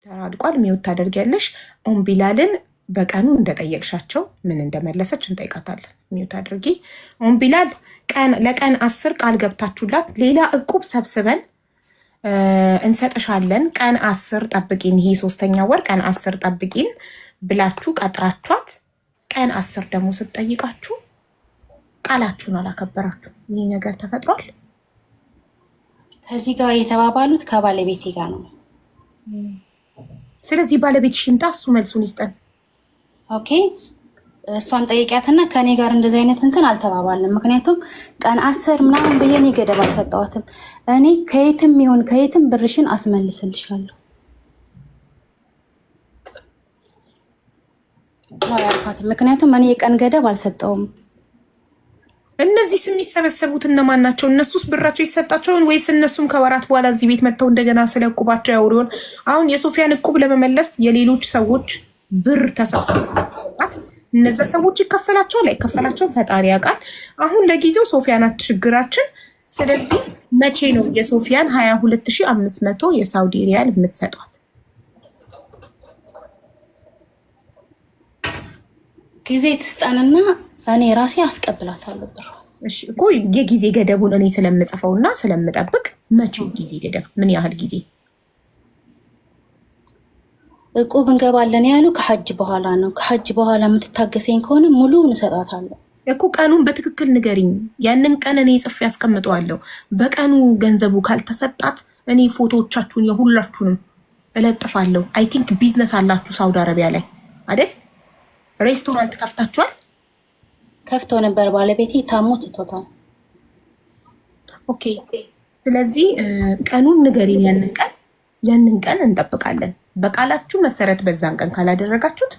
ተራድቋል። ሚውት ታደርጊያለሽ። ኦምቢላልን በቀኑ እንደጠየቅሻቸው ምን እንደመለሰች እንጠይቃታለን። ሚውት አድርጊ። ኦምቢላል ለቀን 10 ቃል ገብታችሁላት ሌላ እቁብ ሰብስበን እንሰጥሻለን። ቀን 10 ጠብቂን፣ ይሄ 3ኛ ወር ቀን 10 ጠብቂን ብላችሁ ቀጥራችኋት ቀን 10 ደግሞ ስትጠይቃችሁ ቃላችሁን አላከበራችሁ። ይህ ነገር ተፈጥሯል። ከዚህ ጋር የተባባሉት ከባለቤቴ ጋር ነው። ስለዚህ ባለቤትሽ ይምጣ፣ እሱ መልሱን ይስጠን። ኦኬ፣ እሷን ጠይቂያትና ከኔ ጋር እንደዚህ አይነት እንትን አልተባባልንም። ምክንያቱም ቀን 10 ምናምን ብዬ እኔ ገደብ አልሰጠዋትም። እኔ ከየትም ይሁን ከየትም ብርሽን አስመልስልሻለሁ ነው ያልኳት። ምክንያቱም እኔ የቀን ገደብ አልሰጠውም። እነዚህ የሚሰበሰቡት እነማን ናቸው? እነሱስ ብራቸው ይሰጣቸውን ወይስ እነሱም ከወራት በኋላ እዚህ ቤት መጥተው እንደገና ስለ እቁባቸው ያወሩን? አሁን የሶፊያን እቁብ ለመመለስ የሌሎች ሰዎች ብር ተሰብስበው እነዛ ሰዎች ይከፈላቸዋል አይከፈላቸውም ፈጣሪ ያውቃል። አሁን ለጊዜው ሶፊያ ናት ችግራችን። ስለዚህ መቼ ነው የሶፊያን 22500 የሳውዲ ሪያል የምትሰጧት? ጊዜ ትስጠንና እኔ ራሴ አስቀብላታለሁ ብር። እሺ እኮ የጊዜ ገደቡን እኔ ስለምጽፈውና ስለምጠብቅ መቼ ጊዜ ገደብ ምን ያህል ጊዜ? እቁብ እንገባለን ያሉ ከሐጅ በኋላ ነው። ከሐጅ በኋላ የምትታገሰኝ ከሆነ ሙሉ እንሰጣታለሁ እኮ። ቀኑን በትክክል ንገሪኝ። ያንን ቀን እኔ ጽፌ ያስቀምጠዋለሁ። በቀኑ ገንዘቡ ካልተሰጣት እኔ ፎቶዎቻችሁን የሁላችሁንም እለጥፋለሁ። አይ ቲንክ ቢዝነስ አላችሁ ሳውዲ አረቢያ ላይ አይደል? ሬስቶራንት ከፍታችኋል? ከፍቶ ነበር፣ ባለቤቴ ታሞ ትቶታል። ኦኬ፣ ስለዚህ ቀኑን ንገሪኝ። ያንን ቀን እንጠብቃለን። በቃላችሁ መሰረት በዛን ቀን ካላደረጋችሁት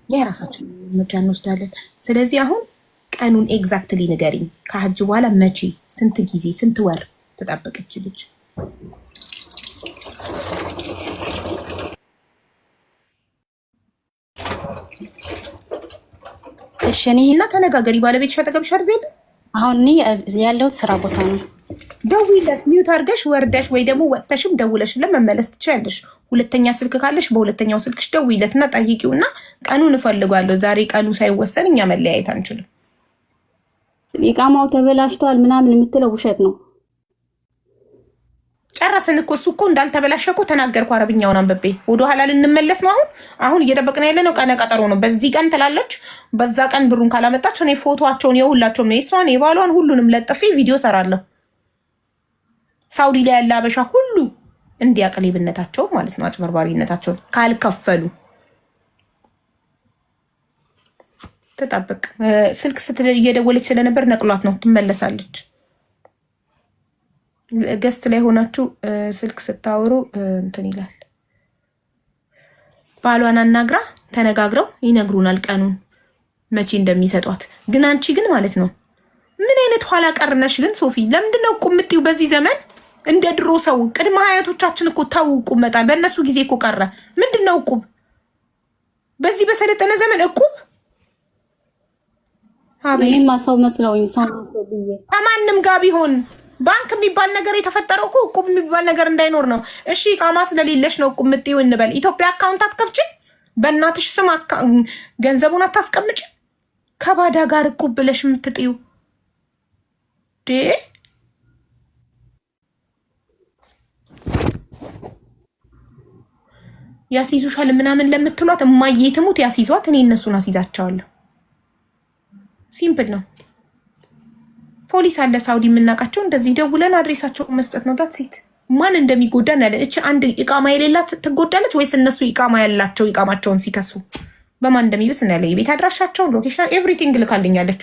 የራሳችን እርምጃ እንወስዳለን። ስለዚህ አሁን ቀኑን ኤግዛክትሊ ንገሪኝ። ከሐጅ በኋላ መቼ፣ ስንት ጊዜ፣ ስንት ወር ተጠበቀች ልጅ? እሺ እኔ እና ተነጋገሪ። ባለቤትሽ አጠገብሽ አይደል? አሁን እኔ ያለሁት ስራ ቦታ ነው። ደውይለት፣ ሚውት አድርገሽ ወርደሽ ወይ ደግሞ ወጥተሽም ደውለሽለት መመለስ ትችያለሽ። ሁለተኛ ስልክ ካለሽ በሁለተኛው ስልክሽ ደውይለትና ጠይቂውና ቀኑን እፈልጋለሁ። ዛሬ ቀኑ ሳይወሰን እኛ መለያየት አንችልም። ኢቃማው ተበላሽቷል ምናምን የምትለው ውሸት ነው። ጨረስን እኮ። እሱ እኮ እንዳልተበላሸ እኮ ተናገርኩ። አረብኛውን አንብቤ ወደ ኋላ ልንመለስ ነው። አሁን እየጠበቅን ያለ ነው ቀነ ቀጠሮ ነው። በዚህ ቀን ትላለች፣ በዛ ቀን ብሩን ካላመጣች እኔ ፎቶቸውን የሁላቸውም ነው የሷን የባሏን ሁሉንም ለጥፌ ቪዲዮ ሰራለሁ። ሳውዲ ላይ ያለ አበሻ ሁሉ እንዲያውቅ ሌብነታቸው ማለት ነው፣ አጭበርባሪነታቸውን ካልከፈሉ። ተጠብቅ። ስልክ እየደወለች ስለነበር ነቅሏት ነው፣ ትመለሳለች። ገስት ላይ ሆናችሁ ስልክ ስታወሩ እንትን ይላል። ባሏን አናግራ ተነጋግረው ይነግሩናል ቀኑን መቼ እንደሚሰጧት። ግን አንቺ ግን ማለት ነው ምን አይነት ኋላ ቀርነሽ ግን ሶፊ? ለምንድነው እቁብ የምትይው በዚህ ዘመን? እንደ ድሮ ሰው ቅድመ አያቶቻችን እኮ ተው እቁብ መጣል። በእነሱ ጊዜ እኮ ቀረ። ምንድነው እቁብ? በዚህ በሰለጠነ ዘመን እቁብ? እኔማ ሰው መስለውኝ ሰው ከማንም ጋር ቢሆን ባንክ የሚባል ነገር የተፈጠረው እኮ እቁብ የሚባል ነገር እንዳይኖር ነው። እሺ ቃማ ስለሌለሽ ነው እቁብ የምትይው እንበል። ኢትዮጵያ አካውንት አትከፍችም? በእናትሽ ስም ገንዘቡን አታስቀምጭ? ከባዳ ጋር እቁብ ብለሽ የምትጥዩ ያስይዙሻል ምናምን ለምትሏት እማዬ ትሙት ያስይዟት። እኔ እነሱን አስይዛቸዋለሁ። ሲምፕል ነው። ፖሊስ አለ ሳውዲ የምናውቃቸው። እንደዚህ ደውለን አድሬሳቸውን መስጠት ነው። ዳትሲት ማን እንደሚጎዳን ያለ እቺ አንድ ኢቃማ የሌላት ትጎዳለች ወይስ እነሱ ኢቃማ ያላቸው ኢቃማቸውን ሲከሱ በማን እንደሚብስ ነው ያለ። የቤት አድራሻቸውን፣ ሎኬሽን፣ ኤቭሪቲንግ ልካልኛለች።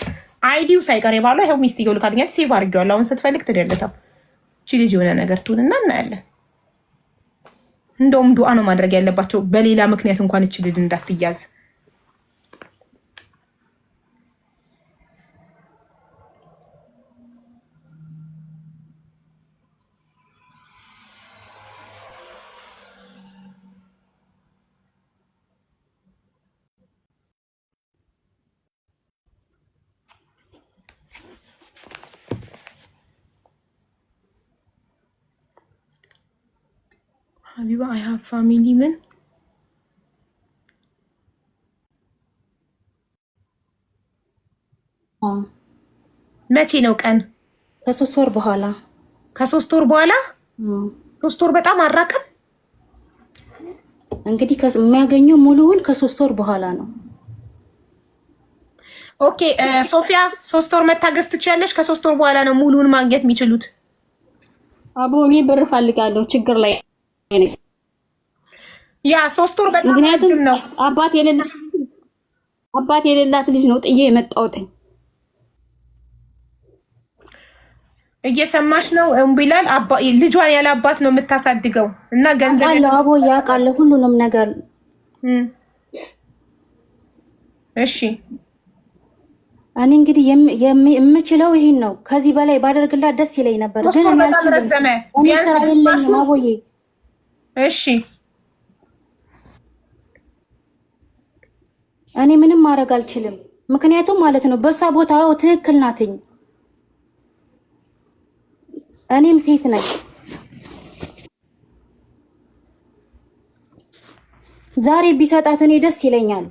አይዲው ሳይቀር የባሏ ይኸው ሚስትየው ልካልኛለች። ሴቭ አድርጌዋለሁ። አሁን ስትፈልግ ትደልተው። እቺ ልጅ የሆነ ነገር ትሁንና እናያለን። እንደውም ዱዓ ነው ማድረግ ያለባቸው በሌላ ምክንያት እንኳን እቺ ልጅ እንዳትያዝ። ሀቢባ አይ ሃቭ ፋሚሊ ምን መቼ ነው ቀን? ከ3 ወር በኋላ። ከ3 ወር በኋላ 3 ወር በጣም አራቀም። እንግዲህ የሚያገኘው ሙሉውን ከ3 ወር በኋላ ነው። ኦኬ ሶፊያ 3 ወር መታገስ ትችያለሽ። ከ3 ወር በኋላ ነው ሙሉውን ማግኘት የሚችሉት። አቦ እኔ ብር ፈልጋለሁ፣ ችግር ላይ ነኝ። ያ 3 ወር በጣም ረጅም ነው። አባት የሌላት ልጅ ነው ጥዬ የመጣሁት። እየሰማሽ ነው እምቢላል። ልጇን ያለ አባት ነው የምታሳድገው እና ገንዘብ ያለው አቦ ያውቃል ሁሉንም ነገር። እሺ እኔ እንግዲህ የምችለው ይሄን ነው። ከዚህ በላይ ባደርግላት ደስ ይለኝ ነበር፣ ግን በጣም ረዘመ። እኔ ስራ የለኝም አቦዬ። እሺ እኔ ምንም ማድረግ አልችልም፣ ምክንያቱም ማለት ነው በሷ ቦታው ትክክል ናትኝ። እኔም ሴት ነኝ። ዛሬ ቢሰጣት እኔ ደስ ይለኛል።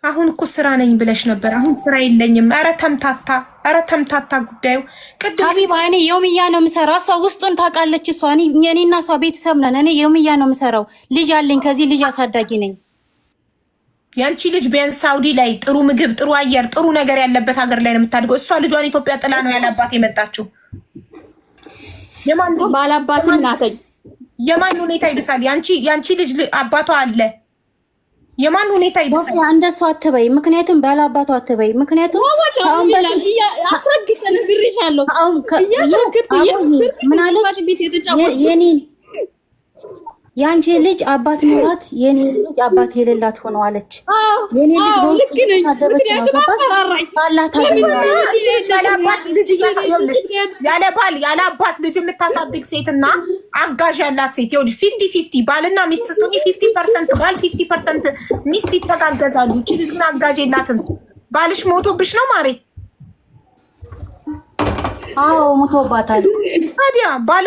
አሁን እኮ ስራ ነኝ ብለሽ ነበር። አሁን ስራ የለኝም። ኧረ ተምታታ ጉዳዩ። ቅድም ሀቢባ እኔ የውምያ ነው የምሰራው። እሷ ውስጡን ታውቃለች። እሷ እኔና እሷ ቤተሰብ ነን። እኔ የውምያ ነው የምሰራው። ልጅ አለኝ። ከዚህ ልጅ አሳዳጊ ነኝ። ያንቺ ልጅ ቢያንስ ሳውዲ ላይ ጥሩ ምግብ፣ ጥሩ አየር፣ ጥሩ ነገር ያለበት ሀገር ላይ ነው የምታድገው። እሷ ልጇን ኢትዮጵያ ጥላ ነው ያላባት የመጣችው። ባላባትም ናተኝ። የማን ሁኔታ ይብሳል? ያንቺ ልጅ አባቷ አለ። የማን ሁኔታ ይብሳል? እንደሱ አትበይ። ምክንያቱም ባላባቷ አትበይ። ምክንያቱም አሁን የአንቺ ልጅ አባት ኖራት የኔ ልጅ አባት የሌላት ሆነዋለች። የኔ ልጅ በውስጥ እየተሳደበች ነው። ገባሽ? አላህ ታገኛለች። ያለ አባት ልጅ እያሳየውልሽ ያለ አባት ልጅ የምታሳድግ ሴትና አጋዥ ያላት ሴት ይኸውልሽ 50-50 ባልና ሚስት ስትሆኚ 50% ባል 50% ሚስት ይተጋገዛሉ። እቺ ልጅ ግን አጋዥ የላትም። ባልሽ ሞቶብሽ ነው ማሬ? አዎ ሞቶባታል። ታዲያ ባል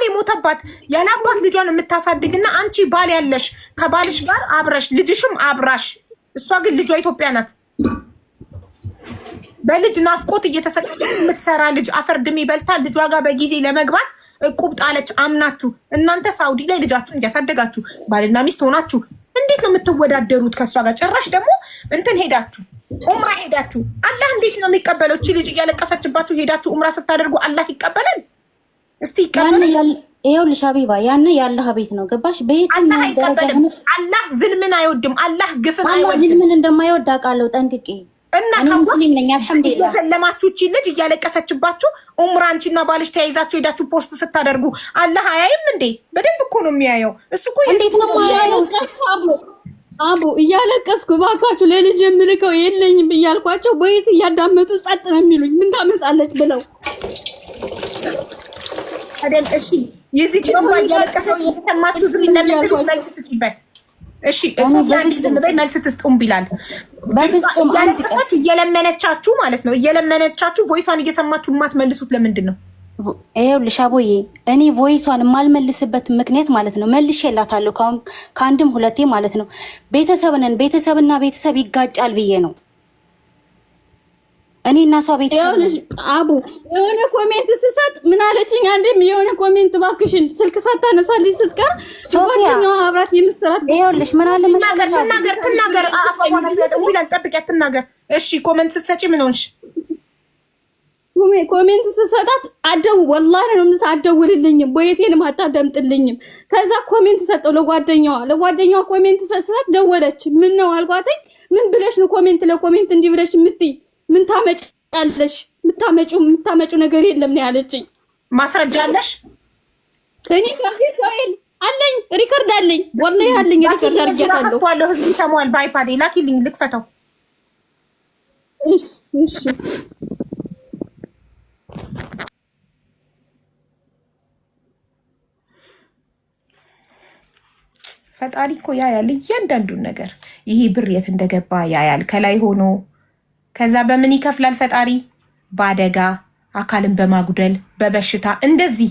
የሞተባት ያለ አባት ልጇን የምታሳድግና አንቺ ባል ያለሽ ከባልሽ ጋር አብረሽ ልጅሽም አብራሽ፣ እሷ ግን ልጇ ኢትዮጵያ ናት። በልጅ ናፍቆት እየተሰቃየች የምትሰራ ልጅ አፈር ድሜ በልታ ልጇ ጋር በጊዜ ለመግባት እቁብ ጣለች። አምናችሁ እናንተ ሳውዲ ላይ ልጃችሁን እያሳደጋችሁ ባልና ሚስት ሆናችሁ እንዴት ነው የምትወዳደሩት ከእሷ ጋር? ጭራሽ ደግሞ እንትን ሄዳችሁ ኡምራ ሄዳችሁ አላህ እንዴት ነው የሚቀበለው? እቺ ልጅ እያለቀሰችባችሁ ሄዳችሁ ኡምራ ስታደርጉ አላህ ይቀበላል? እስቲ ይቀበላል? ይኸውልሽ ሀቢባ ያነ የአላህ ቤት ነው። ገባሽ? አላህ አይቀበልም። አላህ ዝልምን አይወድም። አላህ ግፍን አይወድም። አላህ ዝልምን እንደማይወድ አውቃለሁ ጠንቅቄ። እና ሙስሊም ነኝ አልሐምዱሊላህ። እየሰለማችሁ እቺ ልጅ እያለቀሰችባችሁ ኡምራ አንቺና ባልሽ ተያይዛችሁ ሄዳችሁ ፖስት ስታደርጉ አላህ አያይም እንዴ? በደንብ እኮ ነው የሚያየው። እሱ እኮ እንዴት ነው ማያየው? አቡ እያለቀስኩ ባካችሁ ለልጅ የምልከው የለኝም እያልኳቸው ወይስ እያዳመጡ ጸጥ ነው የሚሉኝ? ምን ታመጣለች ብለው አይደል? እሺ የዚህ ጭንባ እያለቀሰች እየሰማችሁ ዝም ለምትሉ መልስ ስጪበት። እሺ እሱ ያንዲ ዝም በይ መልስ ትስጡም ቢላል በፍጹም አንድ ቀን እየለመነቻችሁ ማለት ነው። እየለመነቻችሁ ቮይሷን እየሰማችሁ የማትመልሱት ለምንድን ነው? ይኸውልሽ አቦዬ እኔ ቮይሷን የማልመልስበት ምክንያት ማለት ነው መልሼላታለሁ ከአንድም ሁለቴ ማለት ነው። ቤተሰብነን ቤተሰብና ቤተሰብ ይጋጫል ብዬ ነው እኔ እና እሷ ቤተሰብ አቡ የሆነ ኮሜንት ስሰጥ ምን አለችኝ? አንዴም የሆነ ኮሜንት እባክሽን ስልክ ሳታነሳልኝ ስትቀር ጓደኛዋ አብራት የምትሰራት ይኸውልሽ ምን አለ መሰለሽ ትናገር አፋዋን ቢላል ጠብቂያት ትናገር። እሺ ኮሜንት ስትሰጪ ምን ሆንሽ? ኮሜንት ስሰጣት ወላሂ ነው አትደውልልኝም፣ ቦይሴንም አታዳምጥልኝም። ከዛ ኮሜንት ሰጠው ለጓደኛዋ ኮሜንት ሰጣት። ደወለች። ምን ነው አልኳትኝ። ምን ብለሽ ነው ኮሜንት ለኮሜንት እንዲህ ብለሽ የምትይ? ምን ታመጫለሽ? የምታመጪው ነገር የለም ነው ያለችኝ። ማስረጃ አለሽ? እኔ ከዚህ ሰውዬ አለኝ ሪከርድ አለኝ፣ ወላሂ አለኝ ሪከርድ አድርጌታለሁ። ህዝብ ይሰማዋል። ባይፓዴ ላኪልኝ ልክፈተው። እሺ ፈጣሪ እኮ ያያል እያንዳንዱን ነገር። ይሄ ብር የት እንደገባ ያያል ከላይ ሆኖ። ከዛ በምን ይከፍላል ፈጣሪ? በአደጋ አካልን በማጉደል በበሽታ እንደዚህ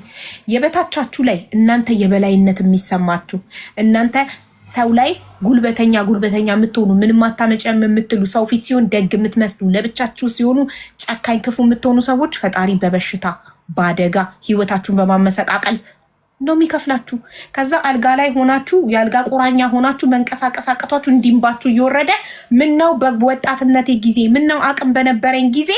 የበታቻችሁ ላይ እናንተ የበላይነት የሚሰማችሁ እናንተ ሰው ላይ ጉልበተኛ የምትሆኑ ምንም አታመጨም የምትሉ ሰው ፊት ሲሆን ደግ የምትመስሉ ለብቻችሁ ሲሆኑ ጨካኝ ክፉ የምትሆኑ ሰዎች ፈጣሪ በበሽታ በአደጋ ህይወታችሁን በማመሰቃቀል ነው የሚከፍላችሁ። ከዛ አልጋ ላይ ሆናችሁ የአልጋ ቁራኛ ሆናችሁ መንቀሳቀስ አቅቷችሁ እንዲምባችሁ እየወረደ ምነው በወጣትነቴ ጊዜ ምነው አቅም በነበረኝ ጊዜ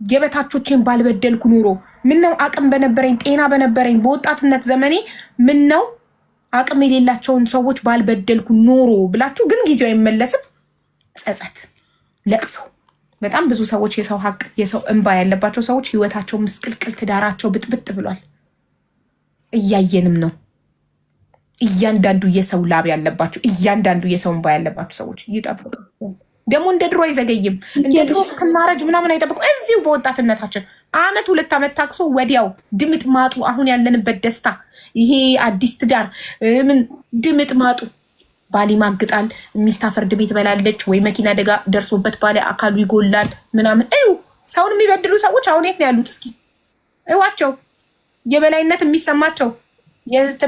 የበታቾቼን ባልበደልኩ ኑሮ ምነው አቅም በነበረኝ ጤና በነበረኝ በወጣትነት ዘመኔ ምነው አቅም የሌላቸውን ሰዎች ባልበደልኩ ኖሮ ብላችሁ ግን ጊዜው አይመለስም። ጸጸት፣ ለቅሶ። በጣም ብዙ ሰዎች የሰው ሀቅ የሰው እንባ ያለባቸው ሰዎች ህይወታቸው ምስቅልቅል፣ ትዳራቸው ብጥብጥ ብሏል። እያየንም ነው። እያንዳንዱ የሰው ላብ ያለባቸው እያንዳንዱ የሰው እንባ ያለባቸው ሰዎች ይጠብቁ። ደግሞ እንደ ድሮ አይዘገይም። እንደ ድሮ እስክናረጅ ምናምን አይጠብቁ። እዚሁ በወጣትነታችን አመት 2 ዓመት ታክሶ ወዲያው ድምጥ ማጡ። አሁን ያለንበት ደስታ ይሄ አዲስ ትዳር ምን ድምጥ ማጡ። ባል ይማግጣል፣ ሚስት ፍርድ ቤት በላለች፣ ወይ መኪና አደጋ ደርሶበት ባለ አካሉ ይጎላል ምናምን። ሰውን የሚበድሉ ሰዎች አሁን የት ነው ያሉት? እስኪ እዋቸው የበላይነት የሚሰማቸው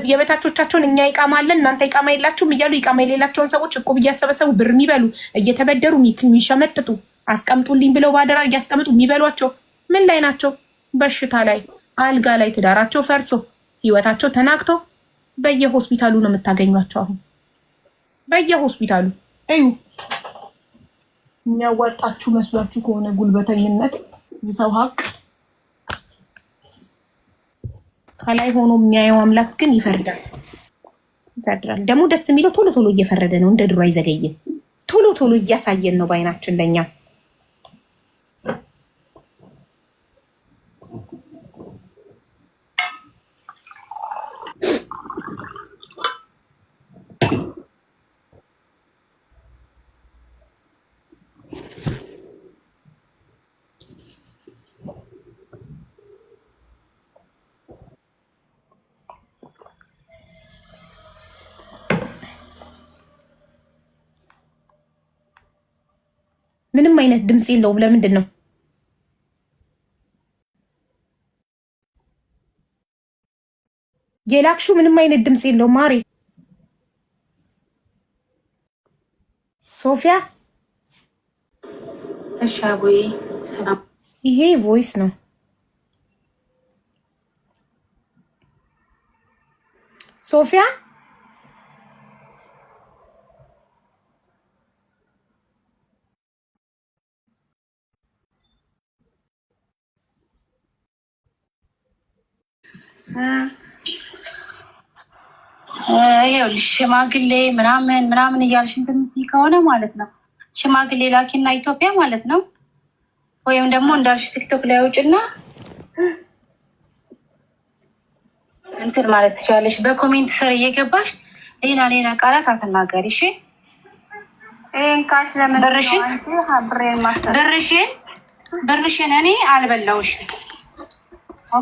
የበታቾቻቸውን እኛ ይቃማለን እናንተ ይቃማ የላችሁም እያሉ ይቃማ የሌላቸውን ሰዎች እቁብ እያሰበሰቡ ብር የሚበሉ እየተበደሩ የሚሸመጥጡ አስቀምጡልኝ ብለው ባደራ እያስቀምጡ የሚበሏቸው ምን ላይ ናቸው? በሽታ ላይ፣ አልጋ ላይ፣ ትዳራቸው ፈርሶ ህይወታቸው ተናግቶ በየሆስፒታሉ ነው የምታገኟቸው። አሁን በየሆስፒታሉ የሚያዋጣችሁ መስሏችሁ ከሆነ ጉልበተኝነት፣ የሰው ሀቅ ከላይ ሆኖ የሚያየው አምላክ ግን ይፈርዳል። ደግሞ ደስ የሚለው ቶሎ ቶሎ እየፈረደ ነው። እንደ ድሮ አይዘገይም። ቶሎ ቶሎ እያሳየን ነው በአይናችን ለኛ። ምንም አይነት ድምፅ የለውም። ለምንድን ነው? የላክሹ ምንም አይነት ድምፅ የለውም። ማሬ ሶፊያ፣ እሺ አቦዬ ሰላም። ይሄ ቮይስ ነው። ሶፊያ ይኸውልሽ ሽማግሌ ምናምን እያልሽ እንትን የምትይ ከሆነ ማለት ነው ሽማግሌ ላኪና ኢትዮጵያ ማለት ነው። ወይም ደግሞ እንዳልሽ ቲክቶክ ላይ አውጭና እንትን ማለት ትችላለሽ። በኮሜንት ስር እየገባሽ ሌላ ቃላት አትናገሪ። እሺ ብርሽን እኔ አልበላውሽም።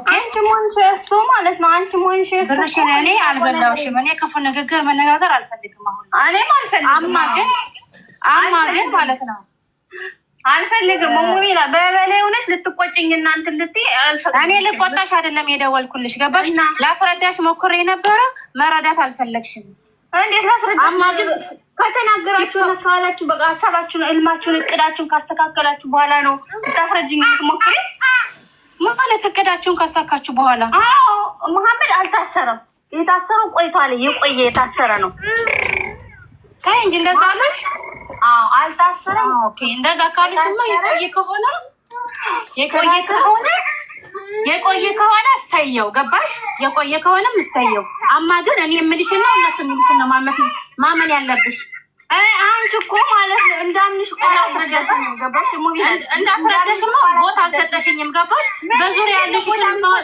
አንቺ ሞንሽ እሱ ማለት ነው። አንቺ ሞንሽ ብርሽን እኔ አልበላውሽም። እኔ ክፉ ንግግር መነጋገር አልፈልግም። አሁን እኔም አልፈልግም። አማ ግን ማለት ነው አልፈልግም። ሙሚላ በበላይ እውነት ልትቆጭኝ እናንተ ልትይ እኔ ልቆጣሽ አይደለም የደወልኩልሽ። ገባሽ? ላስረዳሽ ሞክሬ ነበረ፣ መረዳት አልፈለግሽም። እንዴት ላስረዳሽ? አማ ግን ከተናገራችሁ እና ካላችሁ በቃ ሀሳባችሁን፣ እልማችሁን፣ እቅዳችሁን ካስተካከላችሁ በኋላ ነው ልታስረጅኝ የምትሞክሪ ማለት እቅዳችሁን ካሳካችሁ በኋላ። አዎ መሐመድ አልታሰረም። የታሰረው ቆይቷል። የታሰረ ነው። ታይ እንጂ እንደዛ አለሽ። አዎ አልታሰረም። ኦኬ እንደዛ ካሉሽማ የቆየ ከሆነ እሰየው። ገባሽ? የቆየ ከሆነም እሰየው። አማ ግን እኔ የምልሽን ነው እነሱ የሚልሽን ነው ማመን ያለብሽ። አንቺ እኮ ማለት ነው እንዳምንሽ እኮ ገባሽ? እንዳስረዳሽማ ቦታ አልሰጠሽኝም። ገባሽ? በዙሪያ ያሉሽን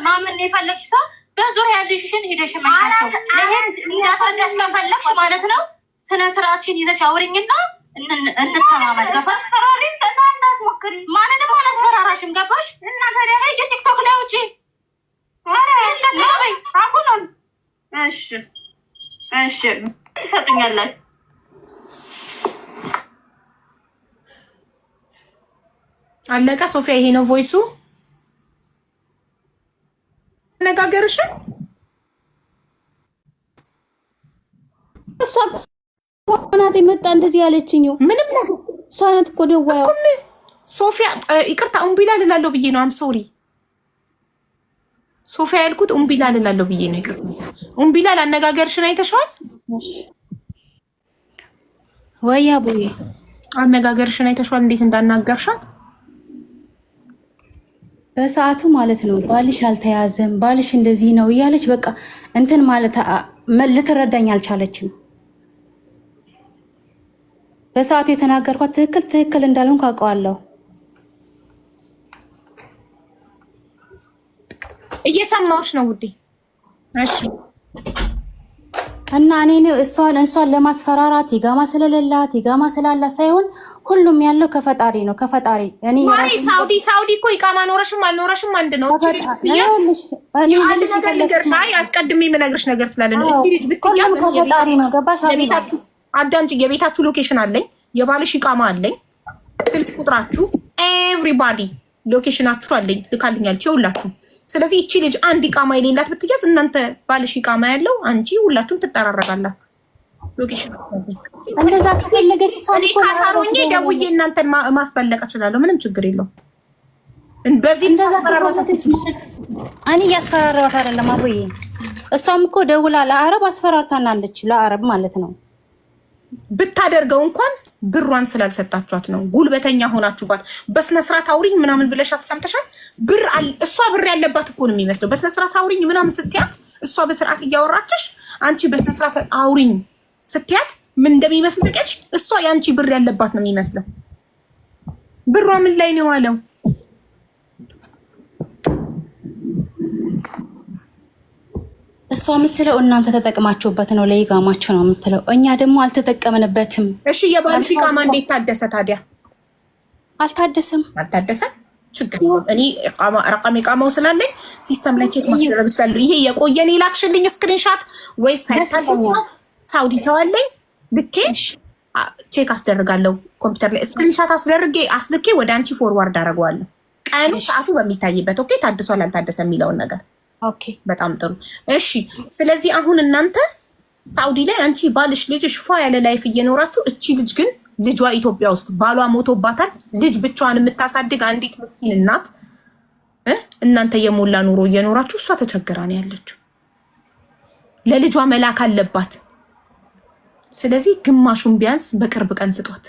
ማመን የፈለግሽ ሰው በዙሪያ ያሉሽን ሄደሽ ማይናቸው ለይሄን እንዳስረዳሽ ከፈለግሽ ማለት ነው ስነ ስርዓትሽን ይዘሽ አውሪኝና እንተማመን። ገባሽ? ማንንም አላስፈራራሽም። ገባሽ? ሄጂ ቲክቶክ ላይ ውጪ። አሁን እሺ ትሰጡኛላችሁ። አለቀ። ሶፊያ ይሄ ነው ቮይሱ። አነጋገርሽ? እሷ ናት የመጣ እንደዚህ ያለችኝ። ምንም ነገር እሷ ናት እኮ ደዋዩ ሶፊያ። ይቅርታ ኡምቢላ ልላለሁ ብዬ ነው። አም ሶሪ ሶፊያ ያልኩት ኡምቢላ ልላለሁ ብዬ ነው። ይቅርታ ኡምቢላ። አነጋገርሽን አይተሽዋል ወይ አቡዬ? አነጋገርሽን አይተሽዋል እንዴት እንዳናገርሻት በሰዓቱ ማለት ነው። ባልሽ አልተያዘም፣ ባልሽ እንደዚህ ነው እያለች በቃ እንትን ማለት ልትረዳኝ አልቻለችም። በሰዓቱ የተናገርኳት ትክክል እንዳልሆንኩ አውቀዋለሁ። እየሰማሁሽ ነው ውዴ። እሺ እና እኔ እሷን ለማስፈራራት ይጋማ ስለሌላት ይጋማ ስላላት ሳይሆን ሁሉም ያለው ከፈጣሪ ነው። ከፈጣሪ እኔ ሳውዲ እኮ ይቃማ ኖረሽም አልኖረሽም አንድ ነው። አንድ ነገር ልንገርሽ፣ አስቀድሜ የምነግርሽ ነገር ስላለ ነው። እቺ ልጅ ብትያዝ ከፈጣሪ ነው። ገባሽ? አዳምጪ። የቤታችሁ ሎኬሽን አለኝ፣ የባልሽ ይቃማ አለኝ፣ ስልክ ቁጥራችሁ ኤቭሪባዲ ሎኬሽናችሁ አለኝ፣ ልካልኛለች የሁላችሁ። ስለዚህ እቺ ልጅ አንድ ይቃማ የሌላት ብትያዝ እናንተ ባልሽ ይቃማ ያለው አንቺ ሁላችሁም ትጠራረጋላችሁ። ሎኬሽን እንደዛ ከፈለገች እኔ ካታሮኜ ደውዬ እናንተን ማስፈለቅ እችላለሁ። ምንም ችግር የለውም። በዚህ እንደዛ እኔ እያስፈራራኋት አይደለም አቡዬ። እሷም እኮ ደውላ ለአረብ አስፈራርታናለች። ለአረብ ማለት ነው። ብታደርገው እንኳን ብሯን ስላልሰጣችኋት ነው። ጉልበተኛ ሆናችሁባት። በስነ ስርዓት አውሪኝ ምናምን ብለሻት ሰምተሻል? እሷ ብር ያለባት እኮ ነው የሚመስለው። በስነ ስርዓት አውሪኝ ምናምን ስትያት እሷ በስርዓት እያወራችሽ አንቺ በስነ ስርዓት አውሪኝ ስትያት ምን እንደሚመስል ተቀጭ። እሷ ያንቺ ብር ያለባት ነው የሚመስለው። ብሯ ምን ላይ ነው ያለው? እሷ የምትለው እናንተ ተጠቅማችሁበት ነው፣ ለይጋማችሁ ነው የምትለው። እኛ ደግሞ አልተጠቀምንበትም። እሺ የባልሽ ይቃማ እንዴት ታደሰ ታዲያ? አልታደሰም። ችግር እኔ ረቀም ይቃማው ስላለኝ ሲስተም ላይ ቼክ ማስደረግ እችላለሁ። ይሄ የቆየን የላክሽልኝ ስክሪንሻት ወይስ ሳይታደስ ነው? ሳውዲ ሰው አለኝ ልኬ ቼክ አስደርጋለሁ። ኮምፒውተር ላይ ስክሪንሻት አስልኬ ወደ አንቺ ፎርዋርድ አደርገዋለሁ። ቀኑ ሰዓቱ በሚታይበት ኦኬ፣ ታድሷል አልታደሰ የሚለውን ነገር ኦኬ። በጣም ጥሩ እሺ። ስለዚህ አሁን እናንተ ሳውዲ ላይ አንቺ ባልሽ ልጅሽ ፏ ያለ ላይፍ እየኖራችሁ፣ እቺ ልጅ ግን ልጇ ኢትዮጵያ ውስጥ ባሏ ሞቶባታል። ልጅ ብቻዋን የምታሳድግ አንዲት ምስኪን እናት እናንተ የሞላ ኑሮ እየኖራችሁ እሷ ተቸግራ ነው ያለችው። ለልጇ መላክ አለባት። ስለዚህ ግማሹን ቢያንስ በቅርብ ቀን ስጧት።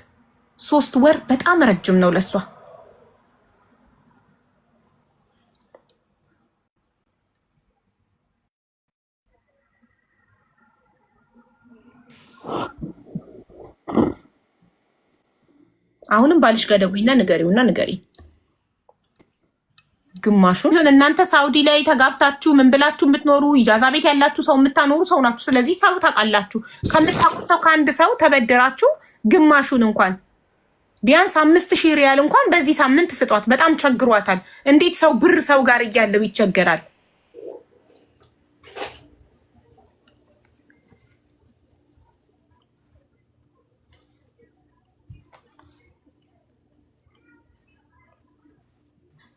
3 ወር በጣም ረጅም ነው ለሷ። አሁንም ባልሽ ጋር ደውይና ንገሪ ግማሹን ይሁን። እናንተ ሳውዲ ላይ ተጋብታችሁ ምን ብላችሁ የምትኖሩ ኢጃዛ ቤት ያላችሁ ሰው የምታኖሩ ሰው ናችሁ። ስለዚህ ሰው ታውቃላችሁ። ከምታውቁት ሰው ከአንድ ሰው ተበደራችሁ ግማሹን እንኳን ቢያንስ 5000 ሪያል እንኳን በዚህ ሳምንት ስጧት። በጣም ቸግሯታል። እንዴት ሰው ብር ሰው ጋር እያለው ይቸገራል?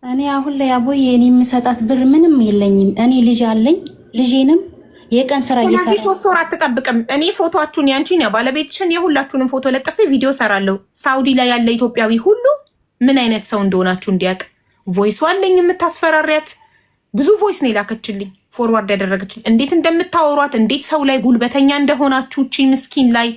እኔ አሁን ላይ አቦዬ እኔ የምሰጣት ብር ምንም የለኝም። እኔ ልጅ አለኝ። ልጄንም የቀን ስራ እየሰራ ስለዚህ 3 ወር አትጠብቅም። እኔ ፎቶአችሁን ያንቺን ባለቤትሽን የሁላችሁንም ፎቶ ለጥፌ ቪዲዮ ሰራለሁ። ሳውዲ ላይ ያለ ኢትዮጵያዊ ሁሉ ምን አይነት ሰው እንደሆናችሁ እንዲያውቅ። ቮይስ አለኝ የምታስፈራሪያት ብዙ ቮይስ ነው የላከችልኝ፣ ፎርዋርድ ያደረገችልኝ። እንዴት እንደምታወሯት፣ እንዴት ሰው ላይ ጉልበተኛ እንደሆናችሁ። እቺ ምስኪን ላይ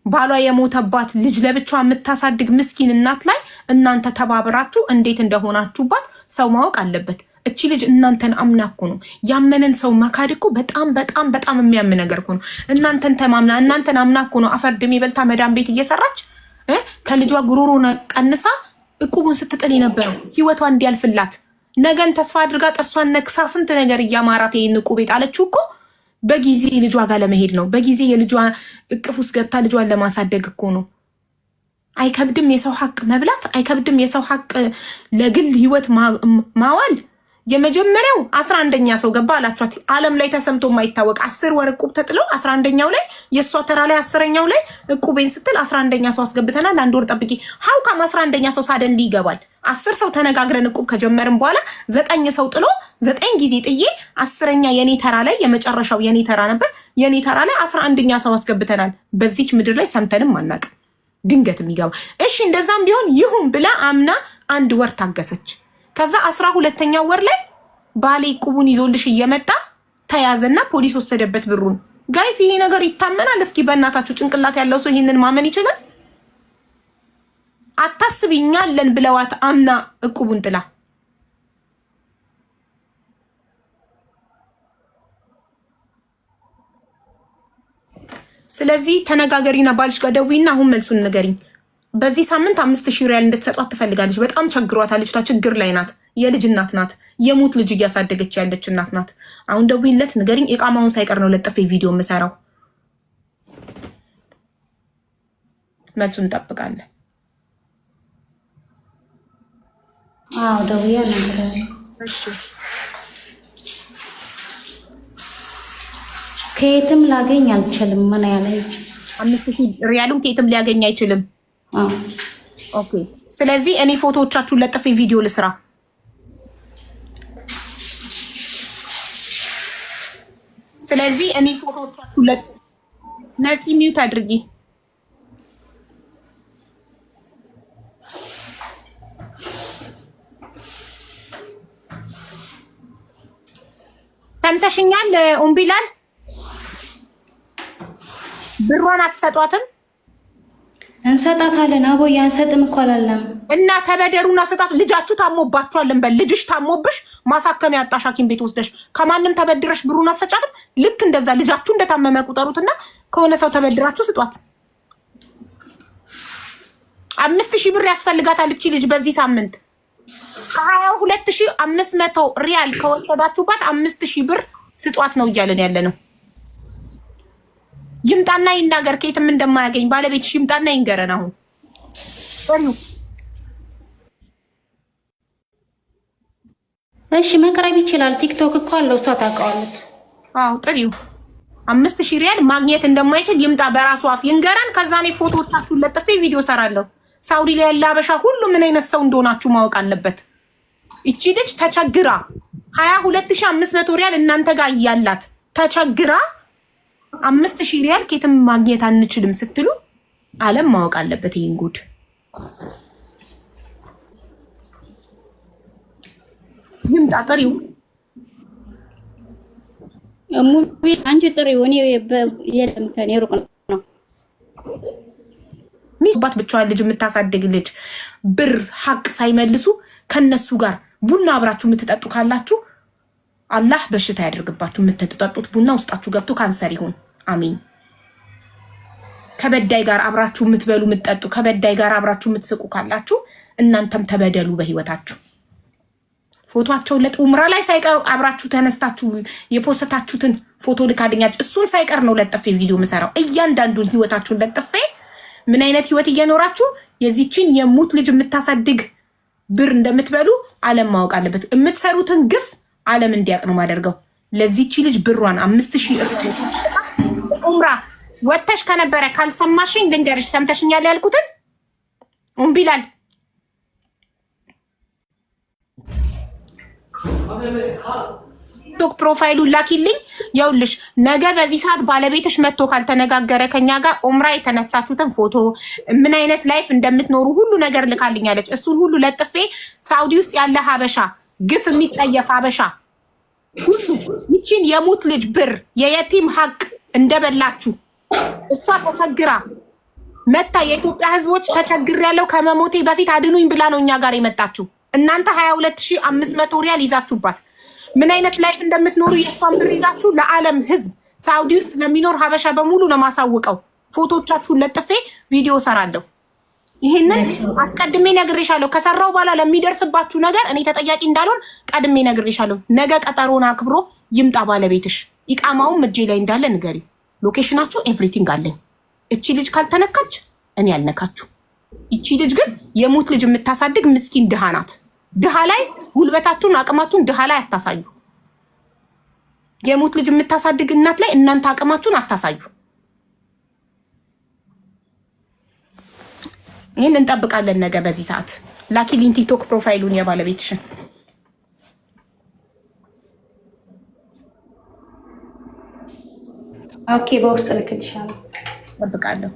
ባሏ የሞተባት ልጅ ለብቻዋ የምታሳድግ ምስኪን እናት ላይ እናንተ ተባብራችሁ እንዴት እንደሆናችሁባት ሰው ማወቅ አለበት። እቺ ልጅ እናንተን አምና እኮ ነው። ያመነን ሰው መካድ እኮ በጣም በጣም በጣም የሚያም ነገር እኮ ነው። እናንተን ተማምና እናንተን አምና እኮ ነው አፈር ድሜ በልታ መዳም ቤት እየሰራች ከልጇ ጉሮሮ ቀንሳ እቁቡን ስትጥል የነበረው ህይወቷ እንዲያልፍላት ነገን ተስፋ አድርጋ ጥርሷን ነክሳ ስንት ነገር እያማራት ይሄን እቁብ የጣለችው እኮ በጊዜ ልጇ ጋር ለመሄድ ነው። በጊዜ የልጇ እቅፍ ውስጥ ገብታ ልጇን ለማሳደግ እኮ ነው። አይከብድም የሰው ሀቅ መብላት? አይከብድም የሰው ሀቅ ለግል ህይወት ማዋል? የመጀመሪያው 11ኛ ሰው ገባ አላችኋት። ዓለም ላይ ተሰምቶ የማይታወቅ 10 ወር ዕቁብ ተጥለው 11ኛው ላይ የእሷ ተራ ላይ 10ኛው ላይ ዕቁቤን ስትል 11ኛ ሰው አስገብተናል። 1 ወር ጠብቂ። ሀውካም 11ኛ ሰው ሳደን ይገባል። 10 ሰው ተነጋግረን ዕቁብ ከጀመርን በኋላ 9 ሰው ጥሎ 9 ጊዜ ጥዬ 10ኛ የኔ ተራ ላይ የመጨረሻው የኔ ተራ ነበር። የኔ ተራ ላይ 11ኛ ሰው አስገብተናል። በዚች ምድር ላይ ሰምተንም አናውቅም። ድንገት የሚገባ እሺ፣ እንደዛም ቢሆን ይሁን ብላ አምና 1 ወር ታገሰች። ከዛ 12ኛው ወር ላይ ባሌ ዕቁቡን ይዞልሽ እየመጣ ተያዘና ፖሊስ ወሰደበት ብሩን። ጋይስ ይሄ ነገር ይታመናል? እስኪ በእናታችሁ ጭንቅላት ያለው ሰው ይሄንን ማመን ይችላል? አታስቢኛለን ብለዋት አምና ዕቁቡን ጥላ። ስለዚህ ተነጋገሪና ባልሽ ጋር ደውይና አሁን መልሱን ንገሪኝ። በዚህ ሳምንት 5000 ሪያል እንድትሰጧት ትፈልጋለች። በጣም ቸግሯታል። ልጅቷ ችግር ላይ ናት። የልጅ እናት ናት። የሙት ልጅ እያሳደገች ያለች እናት ናት። አሁን ደውይለት ንገሪኝ። ኢቃማውን ሳይቀር ነው ለጥፌ ቪዲዮ የምሰራው። መልሱን እንጠብቃለን። አዎ ደውያ ነገር እሺ። ከየትም ላገኝ አልችልም። ምን ያለኝ 5000 ሪያሉን ከየትም ሊያገኝ አይችልም። ኦኬ። ስለዚህ እኔ ፎቶዎቻችሁን ለጥፌ ቪዲዮ ልስራ። ስለዚህ እኔ ፎቶዎቻችሁን ነፂ ሚውት አድርጊ። ሰምተሽኛል ኡምቢላል? ብሯን አትሰጧትም? እንሰጣታለን። አቦዬ አንሰጥም እኮ አላለም እና ተበደሩና ስጣት። ልጃችሁ ታሞባችኋል እንበል። ልጅሽ ታሞብሽ ማሳከሚያ ያጣሽ ሐኪም ቤት ወስደሽ ከማንም ተበድረሽ ብሩን አትሰጫትም? ልክ እንደዛ ልጃችሁ እንደታመመ ቁጠሩትና ከሆነ ሰው ተበድራችሁ ስጧት። 5000 ብር ያስፈልጋታል እቺ ልጅ በዚህ ሳምንት። ከ22500 ሪያል ከወሰዳችሁባት 5000 ብር ስጧት ነው እያለን ያለ ነው። ይምጣና ይናገር። ከየትም እንደማያገኝ ባለቤትሽ ይምጣና ይንገረን። አሁን እሺ መቅረብ ይችላል። ቲክቶክ እኮ አለው፣ እሷ ታውቀዋለች። አዎ ጥሪው 5000 ሪያል ማግኘት እንደማይችል ይምጣ፣ በራሱ አፍ ይንገረን። ከዛ እኔ ፎቶዎቻችሁን ለጥፌ ቪዲዮ ሰራለሁ። ሳውዲ ላይ ያለ አበሻ ሁሉ ምን አይነት ሰው እንደሆናችሁ ማወቅ አለበት። እቺ ልጅ ተቸግራ 22500 ሪያል እናንተ ጋር እያላት ተቸግራ 5000 ሪያል ከየትም ማግኘት አንችልም ስትሉ ዓለም ማወቅ አለበት ይሄን ጉድ። ይምጣ ጥሪው። ሙቢ አንቺ ጥሪው። እኔ የለም ከኔ ሩቅ ነው። ሚስባት ብቻዋን ልጅ የምታሳድግ ልጅ ብር ሀቅ ሳይመልሱ ከነሱ ጋር ቡና አብራችሁ የምትጠጡ ካላችሁ አላህ በሽታ ያደርግባችሁ። የምትጠጡት ቡና ውስጣችሁ ገብቶ ካንሰር ይሁን። አሚን። ከበዳይ ጋር አብራችሁ የምትበሉ የምትጠጡ፣ ከበዳይ ጋር አብራችሁ የምትስቁ ካላችሁ እናንተም ተበደሉ በህይወታችሁ። ፎቶአቸውን ለኡምራ ላይ ሳይቀር አብራችሁ ተነስታችሁ የፖስታችሁትን ፎቶ ልካድኛችሁ እሱን ሳይቀር ነው ለጥፌ ቪዲዮ የምሰራው። እያንዳንዱን ህይወታችሁን ለጥፌ ምን አይነት ህይወት እየኖራችሁ የዚችን የሙት ልጅ የምታሳድግ ብር እንደምትበሉ ዓለም ማወቅ አለበት። የምትሰሩትን ግፍ ዓለም እንዲያውቅ ነው ማደርገው። ለዚች ልጅ ብሯን 5000 ኡምራ ወተሽ ከነበረ ካልሰማሽኝ ልንገርሽ። ሰምተሽኛል ያልኩትን ኡምቢላል ቲክቶክ ፕሮፋይሉን ላኪልኝ። ይኸውልሽ ነገ በዚህ ሰዓት ባለቤትሽ መጥቶ ካልተነጋገረ ከኛ ጋር ኡምራ የተነሳችሁትን ፎቶ ምን አይነት ላይፍ እንደምትኖሩ ሁሉ ነገር ልካልኛለች። እሱን ሁሉ ለጥፌ ሳውዲ ውስጥ ያለ ሀበሻ ግፍ የሚጠየፍ ሀበሻ ሁሉ ይቺን የሙት ልጅ ብር የየቲም ሀቅ እንደበላችሁ እሷ ተቸግራ መታ የኢትዮጵያ ህዝቦች ተቸግር ያለው ከመሞቴ በፊት አድኑኝ ብላ ነው እኛ ጋር የመጣችሁ። እናንተ 22500 ሪያል ይዛችሁባት ምን አይነት ላይፍ እንደምትኖሩ የእሷን ብር ይዛችሁ ለዓለም ህዝብ ሳውዲ ውስጥ ለሚኖር ሀበሻ በሙሉ ነው ማሳውቀው። ፎቶቻችሁን ለጥፌ ቪዲዮ ሰራለሁ። ይሄንን አስቀድሜ ነግሬሻለሁ። ከሰራው በኋላ ለሚደርስባችሁ ነገር እኔ ተጠያቂ እንዳልሆን ቀድሜ ነግሬሻለሁ። ነገ ቀጠሮና አክብሮ ይምጣ ባለቤትሽ። ኢቃማውም እጄ ላይ እንዳለ ንገሪ። ሎኬሽናችሁ ኤቭሪቲንግ አለኝ። እቺ ልጅ ካልተነካች እኔ አልነካችሁ። እቺ ልጅ ግን የሙት ልጅ የምታሳድግ ምስኪን ድሃ ናት። ድሃ ላይ ጉልበታችሁን አቅማችሁን ድሃ ላይ አታሳዩ። የሙት ልጅ የምታሳድግ እናት ላይ እናንተ አቅማችሁን አታሳዩ። ይህን እንጠብቃለን። ነገ በዚህ ሰዓት ላኪልኝ ቲክቶክ ፕሮፋይሉን የባለቤትሽን። ኦኬ፣ በውስጥ ልክልሻለሁ። እጠብቃለሁ።